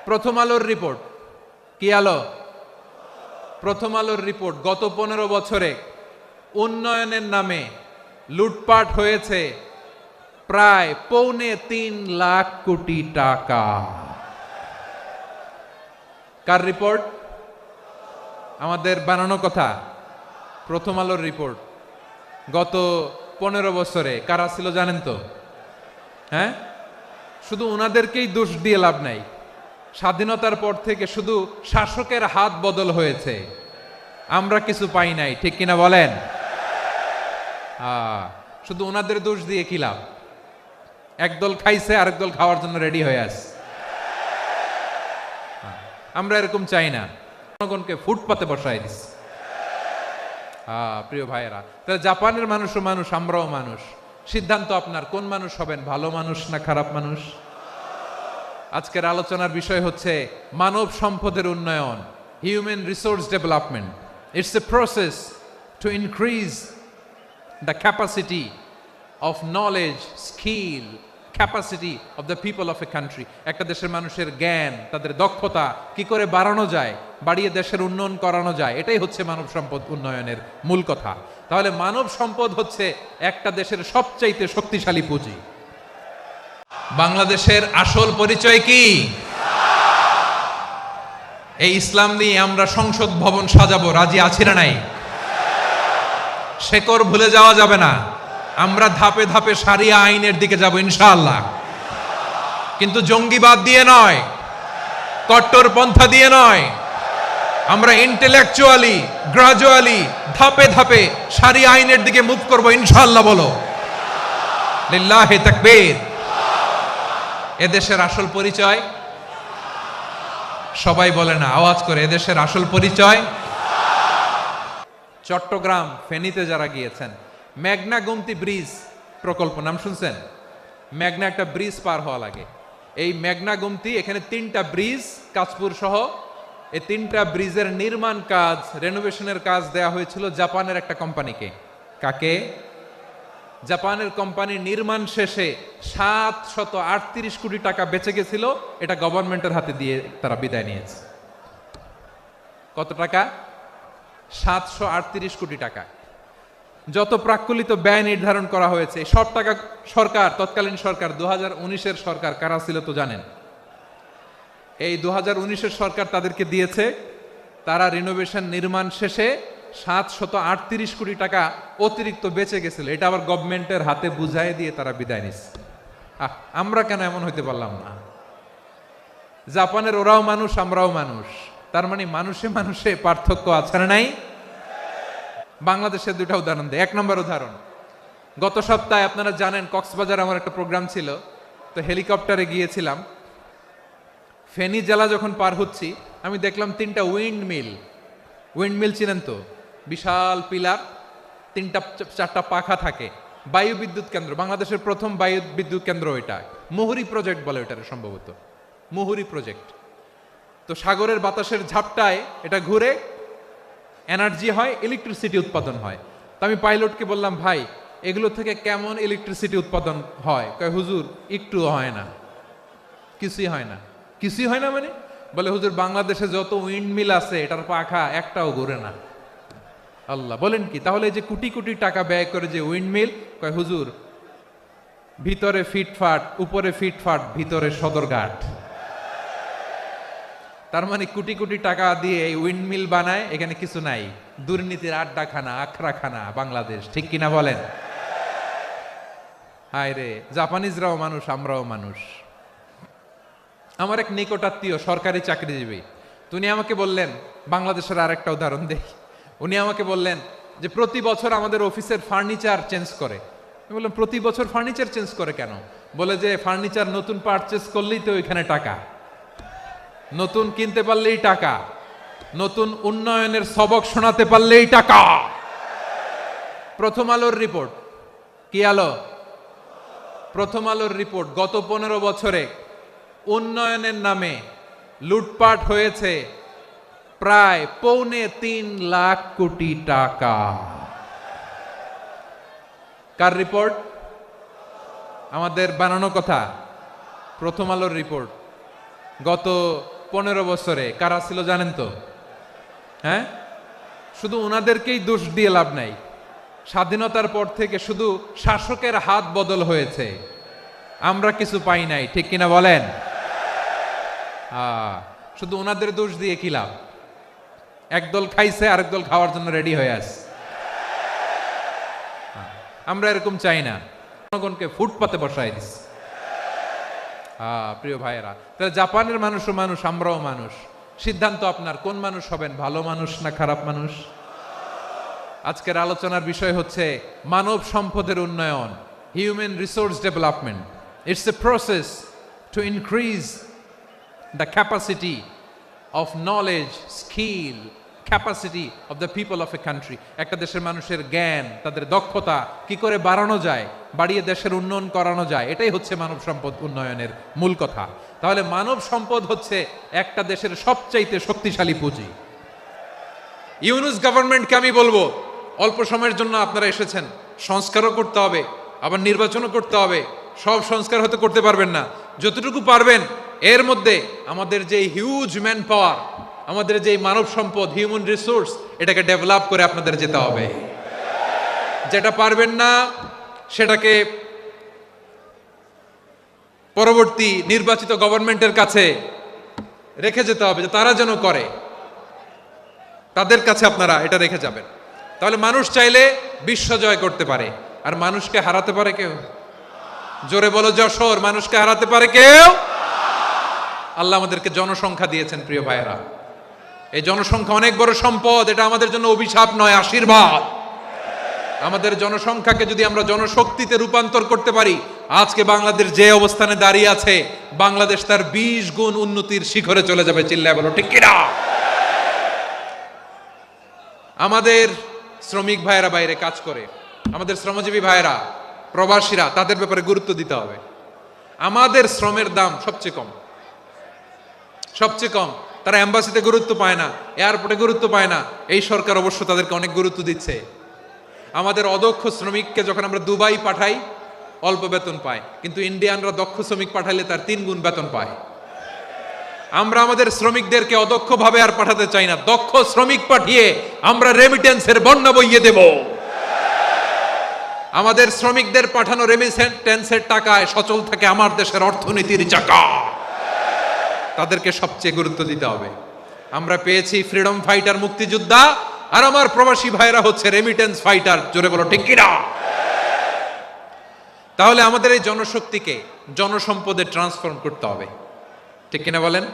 প্রথম আলোর রিপোর্ট, কি আলো? প্রথম আলোর রিপোর্ট, গত 15 বছরে উন্নয়নের নামে লুটপাট হয়েছে প্রায় 3.25 লাখ কোটি টাকা। কার রিপোর্ট? আমাদের বানানো কথা। প্রথম আলোর রিপোর্ট। গত 15 বছরে কারা ছিল জানেন তো? হ্যাঁ, শুধু ওনাদেরকেই দোষ দিয়ে লাভ নাই। স্বাধীনতার পর থেকে শুধু শাসকের হাত বদল হয়েছে, আমরা কিছু পাই নাই, ঠিক কিনা বলেন? শুধু ওনাদের দোষ দিয়ে কি লাভ? একদল খাইছে, আরেক দল খাওয়ার জন্য রেডি হয়ে আছে। আমরা এরকম চাই না, জনগণকে ফুটপাতে বসাই দিস। প্রিয় ভাইয়েরা, তাহলে জাপানের মানুষও মানুষ, আমরাও মানুষ। সিদ্ধান্ত আপনার, কোন মানুষ হবেন, ভালো মানুষ না খারাপ মানুষ? আজকের আলোচনার বিষয় হচ্ছে মানব সম্পদের উন্নয়ন, human resource development. It's a process to increase the capacity of knowledge, skill, capacity of the people of a country. একটা দেশের মানুষের জ্ঞান, তাদের দক্ষতা কি করে বাড়ানো যায়, বাড়িয়ে দেশের উন্নয়ন করানো যায়, এটাই হচ্ছে মানব সম্পদ উন্নয়নের মূল কথা। তাহলে মানব সম্পদ হচ্ছে একটা দেশের সবচাইতে শক্তিশালী পুঁজি। বাংলাদেশের আসল পরিচয় কি? এই ইসলাম নিয়ে আমরা সংসদ ভবন সাজাবো, রাজি আছি না নাই? শেকড় ভুলে যাওয়া যাবে না। আমরা ধাপে ধাপে শারিয়া আইনের দিকে যাব ইনশাআল্লাহ, কিন্তু জঙ্গিবাদ দিয়ে নয়, কট্টরপন্থা দিয়ে নয়। আমরা ইন্টেলেকচুয়ালি, গ্রাজুয়ালি, ধাপে ধাপে শারিয়া আইনের দিকে মুভ করব ইনশাআল্লাহ। বলো লিল্লাহি তাকবীর। এদেশের আসল পরিচয় সবাই বলে না, আওয়াজ করে, এদেশের আসল পরিচয়। চট্টগ্রাম, ফেনীতে যারা গিয়েছেন, মেঘনা গোমতী ব্রিজ প্রকল্প নাম শুনছেন? মেঘনা একটা ব্রিজ পার হওয়া লাগে। এই মেঘনা গোমতী, এখানে 3টা ব্রিজ, কাঁচপুর সহ, এই 3টা ব্রিজের নির্মাণ কাজ, রেনোভেশনের কাজ দেয়া হয়েছিল জাপানের একটা কোম্পানিকে। কাকে? জাপানের কোম্পানির নির্মাণ শেষে 738 কোটি টাকা বেঁচে গেছিল, এটা গভর্নমেন্টের হাতে দিয়ে তারা বিদায় নিয়েছে। কত টাকা? 738 কোটি টাকা। যত প্রাক্কলিত ব্যয় নির্ধারণ করা হয়েছে, সব টাকা সরকার, তৎকালীন সরকার, 2019-এর সরকার, কারা ছিল তো জানেন? এই 2019-এর সরকার তাদেরকে দিয়েছে। তারা রিনোভেশন নির্মাণ শেষে 738 কোটি টাকা অতিরিক্ত বেঁচে গেছিল, এটা আবার গভর্নমেন্টের হাতে বুঝাই দিয়ে তারা বিদায় নিচ্ছে। আমরা কেন এমন হইতে পারলাম না? জাপানের ওরাও মানুষ, আমরাও মানুষ, তার মানে মানুষে মানুষে পার্থক্য আছে না নাই? বাংলাদেশের 2টা উদাহরণ দেয়। 1 নম্বর উদাহরণ, গত সপ্তাহে আপনারা জানেন কক্সবাজার আমার একটা প্রোগ্রাম ছিল, তো হেলিকপ্টারে গিয়েছিলাম। ফেনী জেলা যখন পার হচ্ছি, আমি দেখলাম 3টা উইন্ডমিল চিনেন তো? বিশাল পিলার, 3টা-4টা পাখা থাকে। বায়ু বিদ্যুৎ কেন্দ্র, বাংলাদেশের প্রথম বায়ু বিদ্যুৎ কেন্দ্র এটা। মুহুরী প্রজেক্ট বলে এটার, সম্ভবত মুহুরী প্রজেক্ট। তো সাগরের বাতাসের ঝাপটায় এটা ঘুরে এনার্জি হয়, ইলেকট্রিসিটি উৎপাদন হয়। তো আমি পাইলটকে বললাম, ভাই এগুলো থেকে কেমন ইলেকট্রিসিটি উৎপাদন হয়? কয়, হুজুর একটুও হয় না, কিছুই হয় না। কিছুই হয় না মানে? বলে, হুজুর বাংলাদেশে যত উইন্ডমিল আছে এটার পাখা একটাও ঘুরে না। আল্লাহ, বলেন কি? তাহলে যে কোটি কোটি টাকা ব্যয় করে যে উইন্ডমিল, কয় হুজুর ভিতরে ফিটফাট, উপরে ফিটফাট, ভিতরে সদরঘাট। তার মানে কোটি কোটি টাকা দিয়ে এই উইন্ডমিল বানায়, এখানে কিছু নাই। দুর্নীতির আড্ডাখানা, আখড়াখানা বাংলাদেশ, ঠিক কিনা বলেন? হায় রে, জাপানিজরাও মানুষ, আমরাও মানুষ। আমার এক নিকটাত্মীয় সরকারি চাকরিজীবী, উনি আমাকে বললেন, বাংলাদেশের আরেকটা উদাহরণ দেখি। উনি আমাকে বললেন যে প্রতি বছর আমাদের অফিসের ফার্নিচার চেঞ্জ করে। আমি বললাম, প্রতি বছর ফার্নিচার চেঞ্জ করে কেন? বলে যে ফার্নিচার নতুন পারচেজ করলেই তো ওইখানে টাকা, নতুন কিনতে পারলেই টাকা, নতুন উন্নয়নের সবক শোনাতে পারলেই টাকা। প্রথম আলোর রিপোর্ট, কি আলো? প্রথম আলোর রিপোর্ট, গত 15 বছরে উন্নয়নের নামে লুটপাট হয়েছে প্রায় 3.25 লাখ কোটি টাকা। কার রিপোর্ট? আমাদের বানানো কথা। প্রথম আলোর রিপোর্ট। গত 15 বছরে কারা ছিল জানেন তো? হ্যাঁ, শুধু ওনাদেরকেই দোষ দিয়ে লাভ নাই। স্বাধীনতার পর থেকে শুধু শাসকের হাত বদল হয়েছে, আমরা কিছু পাই নাই, ঠিক কিনা বলেন? শুধু ওনাদের দোষ দিয়ে কি লাভ? একদল খাইছে, আরেক দল খাওয়ার জন্য রেডি হয়ে আছে। আমরা এরকম চাই না, জনগণকে ফুটপাতে বসাই দিস। প্রিয় ভাইয়েরা, তাহলে জাপানের মানুষও মানুষ, আমরাও মানুষ। সিদ্ধান্ত আপনার, কোন মানুষ হবেন, ভালো মানুষ না খারাপ মানুষ? আজকের আলোচনার বিষয় হচ্ছে মানব সম্পদের উন্নয়ন, human resource development. It's a process to increase the capacity of knowledge, skill, capacity of the people of a country. একটা দেশের মানুষের জ্ঞান, তাদের দক্ষতা কি করে বাড়ানো যায়, বাড়িয়ে দেশের উন্নয়ন করানো যায়, এটাই হচ্ছে মানব সম্পদ উন্নয়নের মূল কথা। তাহলে মানব সম্পদ হচ্ছে একটা দেশের সবচাইতে শক্তিশালী পুঁজি। ইউনুস গভর্নমেন্টকে আমি বলবো, অল্প সময়ের জন্য আপনারা এসেছেন, সংস্কারও করতে হবে, আবার নির্বাচনও করতে হবে। সব সংস্কার হয়তো করতে পারবেন না, যতটুকু পারবেন এর মধ্যে আমাদের যে হিউজ ম্যান পাওয়ার, আমাদের যে মানব সম্পদ, হিউম্যান রিসোর্স, এটাকে ডেভেলপ করে আপনাদের যেতে হবে। যেটা পারবেন না সেটাকে পরবর্তী নির্বাচিত গভর্নমেন্টের কাছে রেখে যেতে হবে, যে তারা যেন করে, তাদের কাছে আপনারা এটা রেখে যাবেন। তাহলে মানুষ চাইলে বিশ্ব জয় করতে পারে, আর মানুষকে হারাতে পারে কেউ? জোরে বলো যশোর, মানুষকে হারাতে পারে কেউ? আল্লাহ আমাদেরকে জনসংখ্যা দিয়েছেন প্রিয় ভাইয়েরা, এই জনসংখ্যা অনেক বড় সম্পদ, এটা আমাদের জন্য অভিশাপ নয়, আশীর্বাদ। আমাদের জনসংখ্যাকে যদি আমরা জনশক্তিতে রূপান্তর করতে পারি, আজকে বাংলাদেশ যে অবস্থানে দাঁড়িয়ে আছে, বাংলাদেশ তার 20 গুণ উন্নতির শিখরে চলে যাবে। চিল্লায় বলো ঠিক কিনা? আমাদের শ্রমিক ভাইয়েরা বাইরে কাজ করে, আমাদের শ্রমজীবী ভাইয়েরা, প্রবাসীরা, তাদের ব্যাপারে গুরুত্ব দিতে হবে। আমাদের শ্রমের দাম সবচেয়ে কম, সবচেয়ে কম। তারা এম্বাসিতে গুরুত্ব পায় না, এয়ারপোর্টে গুরুত্ব পায় না, এই সরকার অবশ্য তাদেরকে অনেক গুরুত্ব দিচ্ছে। আমাদের অদক্ষ শ্রমিককে যখন আমরা দুবাই পাঠাই, অল্প বেতন পায়, কিন্তু ইন্ডিয়ানরা দক্ষ শ্রমিক পাঠাইলে তার 3 গুণ বেতন পায়। আমরা আমাদের শ্রমিকদেরকে অদক্ষ ভাবে আর পাঠাতে চাই না, দক্ষ শ্রমিক পাঠিয়ে আমরা রেমিটেন্সের বন্যা বইয়ে দেব। আমাদের শ্রমিকদের পাঠানো রেমিটেন্সের টাকায় সচল থাকে আমার দেশের অর্থনীতির চাকা। তাদেরকে সবচেয়ে গুরুত্ব দিতে হবে। আমরা পেয়েছি ফ্রিডম ফাইটার, মুক্তিযোদ্ধা, আর আমার প্রবাসী ভাইরা হচ্ছে রেমিটেন্স ফাইটার। জোরে বলো ঠিক কিনা? তাহলে আমাদের এই জনশক্তিকে জনসম্পদে ট্রান্সফর্ম করতে হবে, ঠিক কিনা বলেন?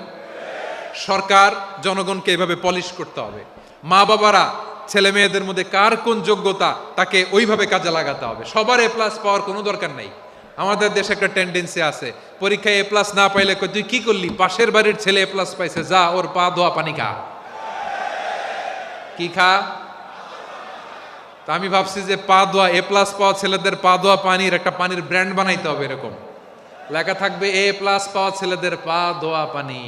সরকার জনগণকে এভাবে পলিশ করতে হবে। মা বাবারা ছেলে মেয়েদের মধ্যে কার কোন যোগ্যতা, তাকে ওইভাবে কাজে লাগাতে হবে। সবার এ প্লাস পাওয়ার কোনো দরকার নাই। আমাদের দেশে একটা টেন্ডেন্সি আছে, পরীক্ষায় এ প্লাস না পাইলে তুই কি করলি, পাশের বাড়ির ছেলে এ প্লাস পাইছে, যা ওর পা ধোয়া পানি খা। কি খা? তা আমি ভাবছি যে পা ধোয়া, এ প্লাস পাওয়া ছেলেদের পা ধোয়া পানির একটা পানির ব্র্যান্ড বানাইতে হবে, এরকম লেখা থাকবে, এ প্লাস পাওয়া ছেলেদের পা ধোয়া পানি।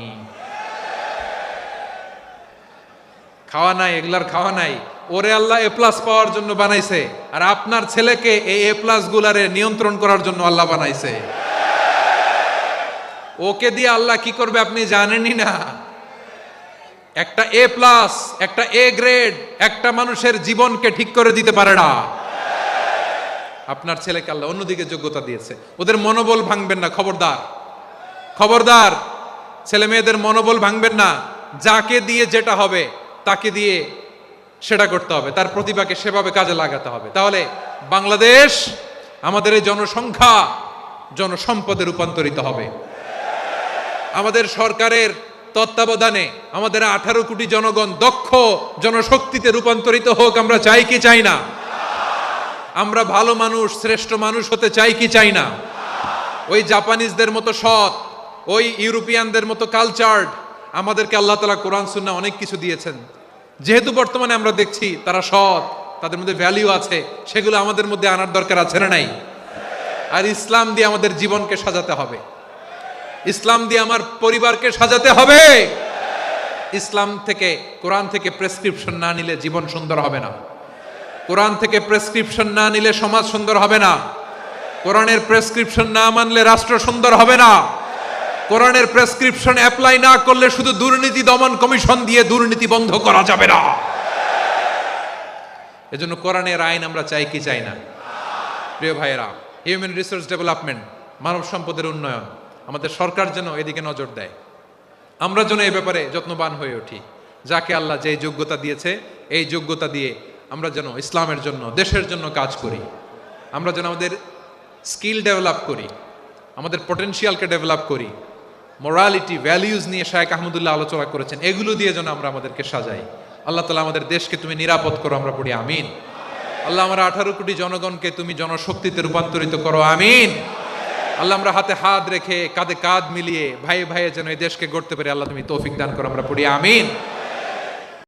খাওয়া নাই, এগুলার খাওয়া নাই, ওরে আল্লাহ এ প্লাস পাওয়ার জন্য বানাইছে, আর আপনার ছেলেকে এই এ প্লাস গুলারে নিয়ন্ত্রণ করার জন্য আল্লাহ বানাইছে। ওকে দিয়ে আল্লাহ কি করবে আপনি জানেনই না। একটা এ প্লাস, একটা এ গ্রেড একটা মানুষের জীবনকে ঠিক করে দিতে পারে না। আপনার ছেলেকে আল্লাহ অন্যদিকে যোগ্যতা দিয়েছে, ওদের মনোবল ভাঙবেন না, খবরদার, খবরদার। ছেলে মেয়েদের মনোবল ভাঙবেন না। যাকে দিয়ে যেটা হবে তাকে দিয়ে সেটা করতে হবে, তার প্রতিভাকে সেভাবে কাজে লাগাতে হবে। তাহলে বাংলাদেশ, আমাদের এই জনসংখ্যা জনসম্পদে রূপান্তরিত হবে। আমাদের সরকারের তত্ত্বাবধানে আমাদের 18 কোটি জনগণ দক্ষ জনশক্তিতে রূপান্তরিত হোক, আমরা চাই কি চাই না? আমরা ভালো মানুষ, শ্রেষ্ঠ মানুষ হতে চাই কি চাই না? ওই জাপানিজদের মতো সৎ, ওই ইউরোপিয়ানদের মতো কালচার্ড, আমাদেরকে আল্লাহ তাআলা কোরআন সুন্নাহ অনেক কিছু দিয়েছেন। যেহেতু বর্তমানে আমরা দেখছি তারা সৎ, তাদের মধ্যে ভ্যালিউ আছে, সেগুলো আমাদের মধ্যে আনার দরকার আছে না নাই? আর ইসলাম দিয়ে আমাদের জীবনকে সাজাতে হবে, ইসলাম দিয়ে আমার পরিবারকে সাজাতে হবে। ইসলাম থেকে, কোরআন থেকে প্রেসক্রিপশন না নিলে জীবন সুন্দর হবে না। কোরআন থেকে প্রেসক্রিপশন না নিলে সমাজ সুন্দর হবে না। কোরআনের প্রেসক্রিপশন না মানলে রাষ্ট্র সুন্দর হবে না। কোরআনের প্রেসক্রিপশন অ্যাপ্লাই না করলে শুধু দুর্নীতি দমন কমিশন দিয়ে দুর্নীতি বন্ধ করা যাবে না। এজন্য কোরআনের আইন আমরা চাই কি চাই না? প্রিয় ভাইয়েরা, হিউম্যান রিসোর্স ডেভেলপমেন্ট, মানব সম্পদের উন্নয়ন, আমাদের সরকার যেন এদিকে নজর দেয়। আমরা যেন এই ব্যাপারে যত্নবান হয়ে উঠি। যাকে আল্লাহ যে যোগ্যতা দিয়েছে, এই যোগ্যতা দিয়ে আমরা যেন ইসলামের জন্য, দেশের জন্য কাজ করি। আমরা যেন আমাদের স্কিল ডেভেলপ করি, আমাদের পটেনশিয়ালকে ডেভেলপ করি। মোরালিটি, ভ্যালিউজ নিয়ে শায়েখ আহমদুল্লাহ আলোচনা করেছেন, এগুলো দিয়ে যেন আমরা আমাদেরকে সাজাই। আল্লাহ তাআলা আমাদের দেশকে তুমি নিরাপদ করো, আমরা পড়ি আমিন। আল্লাহ আমরা 18 কোটি জনগণকে তুমি জনশক্তিতে রূপান্তরিত করো, আমিন। আল্লাহ আমরা হাতে হাত রেখে, কাঁধে কাঁধ মিলিয়ে, ভাই ভাইয়ে যেন এই দেশকে গড়তে পারি, আল্লাহ তুমি তৌফিক দান করো, আমরা পড়ি আমিন।